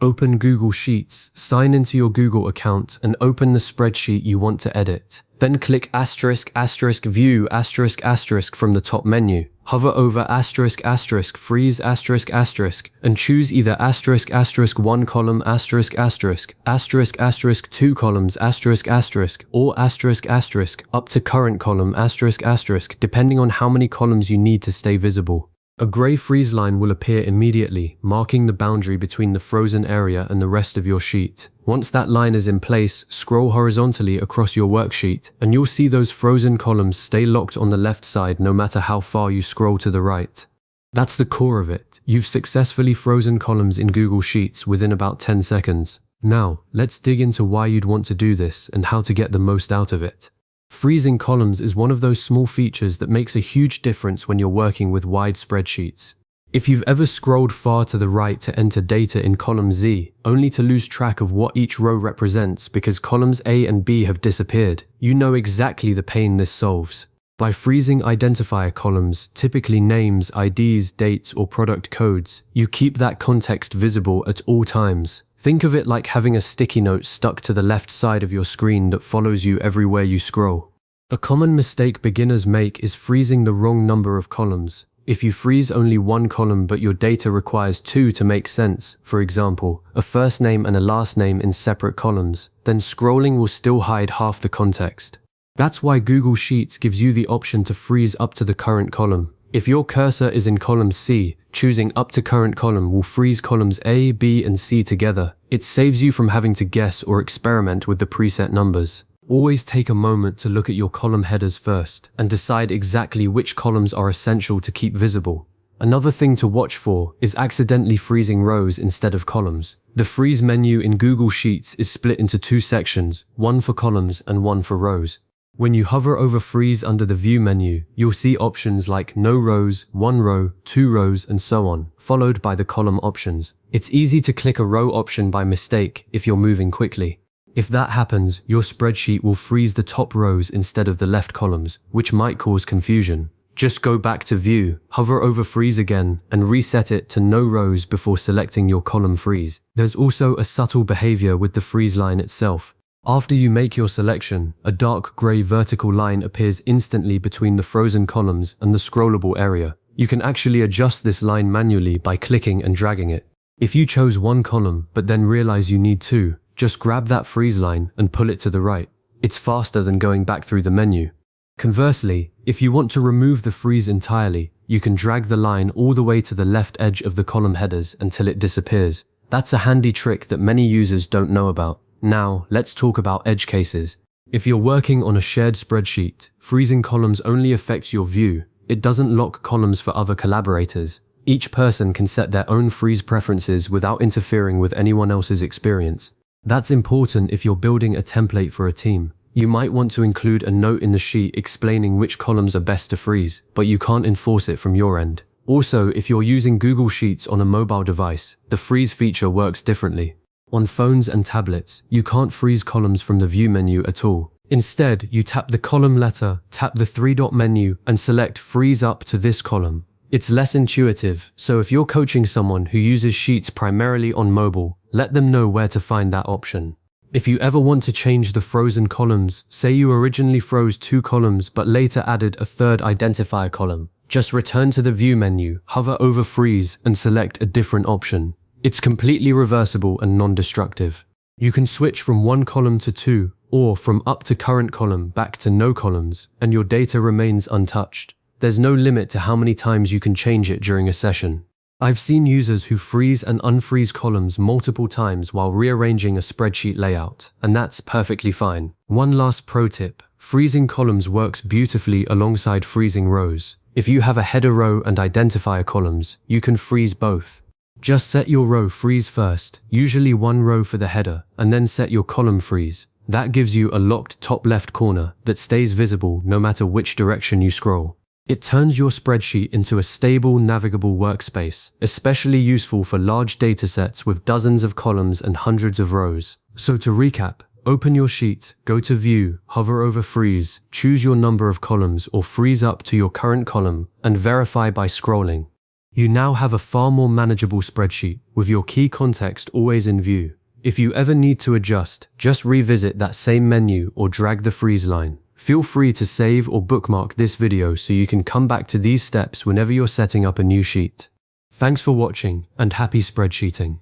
Open Google Sheets, sign into your Google account, and open the spreadsheet you want to edit. Then click **** View **** from the top menu. Hover over **** Freeze ****, and choose either ***1 column ****, 2 columns ****, or **** up to current column ****, depending on how many columns you need to stay visible. A grey freeze line will appear immediately, marking the boundary between the frozen area and the rest of your sheet. Once that line is in place, scroll horizontally across your worksheet, and you'll see those frozen columns stay locked on the left side no matter how far you scroll to the right. That's the core of it. You've successfully frozen columns in Google Sheets within about 10 seconds. Now, let's dig into why you'd want to do this and how to get the most out of it. Freezing columns is one of those small features that makes a huge difference when you're working with wide spreadsheets. If you've ever scrolled far to the right to enter data in column Z, only to lose track of what each row represents because columns A and B have disappeared, you know exactly the pain this solves. By freezing identifier columns, typically names, IDs, dates, or product codes, you keep that context visible at all times. Think of it like having a sticky note stuck to the left side of your screen that follows you everywhere you scroll. A common mistake beginners make is freezing the wrong number of columns. If you freeze only one column but your data requires two to make sense, for example, a first name and a last name in separate columns, then scrolling will still hide half the context. That's why Google Sheets gives you the option to freeze up to the current column. If your cursor is in column C, choosing up to current column will freeze columns A, B, and C together. It saves you from having to guess or experiment with the preset numbers. Always take a moment to look at your column headers first and decide exactly which columns are essential to keep visible. Another thing to watch for is accidentally freezing rows instead of columns. The freeze menu in Google Sheets is split into two sections, one for columns and one for rows. When you hover over freeze under the view menu, you'll see options like no rows, 1 row, 2 rows, and so on, followed by the column options. It's easy to click a row option by mistake if you're moving quickly. If that happens, your spreadsheet will freeze the top rows instead of the left columns, which might cause confusion. Just go back to view, hover over freeze again, and reset it to no rows before selecting your column freeze. There's also a subtle behavior with the freeze line itself. After you make your selection, a dark grey vertical line appears instantly between the frozen columns and the scrollable area. You can actually adjust this line manually by clicking and dragging it. If you chose one column but then realize you need two, just grab that freeze line and pull it to the right. It's faster than going back through the menu. Conversely, if you want to remove the freeze entirely, you can drag the line all the way to the left edge of the column headers until it disappears. That's a handy trick that many users don't know about. Now, let's talk about edge cases. If you're working on a shared spreadsheet, freezing columns only affects your view. It doesn't lock columns for other collaborators. Each person can set their own freeze preferences without interfering with anyone else's experience. That's important if you're building a template for a team. You might want to include a note in the sheet explaining which columns are best to freeze, but you can't enforce it from your end. Also, if you're using Google Sheets on a mobile device, the freeze feature works differently. On phones and tablets, you can't freeze columns from the view menu at all. Instead, you tap the column letter, tap the three-dot menu, and select freeze up to this column. It's less intuitive, so if you're coaching someone who uses Sheets primarily on mobile, let them know where to find that option. If you ever want to change the frozen columns, say you originally froze 2 columns but later added a third identifier column, just return to the view menu, hover over freeze, and select a different option. It's completely reversible and non-destructive. You can switch from 1 column to 2, or from up to current column back to no columns, and your data remains untouched. There's no limit to how many times you can change it during a session. I've seen users who freeze and unfreeze columns multiple times while rearranging a spreadsheet layout, and that's perfectly fine. One last pro tip: freezing columns works beautifully alongside freezing rows. If you have a header row and identifier columns, you can freeze both. Just set your row freeze first, usually 1 row for the header, and then set your column freeze. That gives you a locked top left corner that stays visible no matter which direction you scroll. It turns your spreadsheet into a stable, navigable workspace, especially useful for large datasets with dozens of columns and hundreds of rows. So to recap, open your sheet, go to View, hover over Freeze, choose your number of columns or freeze up to your current column, and verify by scrolling. You now have a far more manageable spreadsheet with your key context always in view. If you ever need to adjust, just revisit that same menu or drag the freeze line. Feel free to save or bookmark this video so you can come back to these steps whenever you're setting up a new sheet. Thanks for watching and happy spreadsheeting.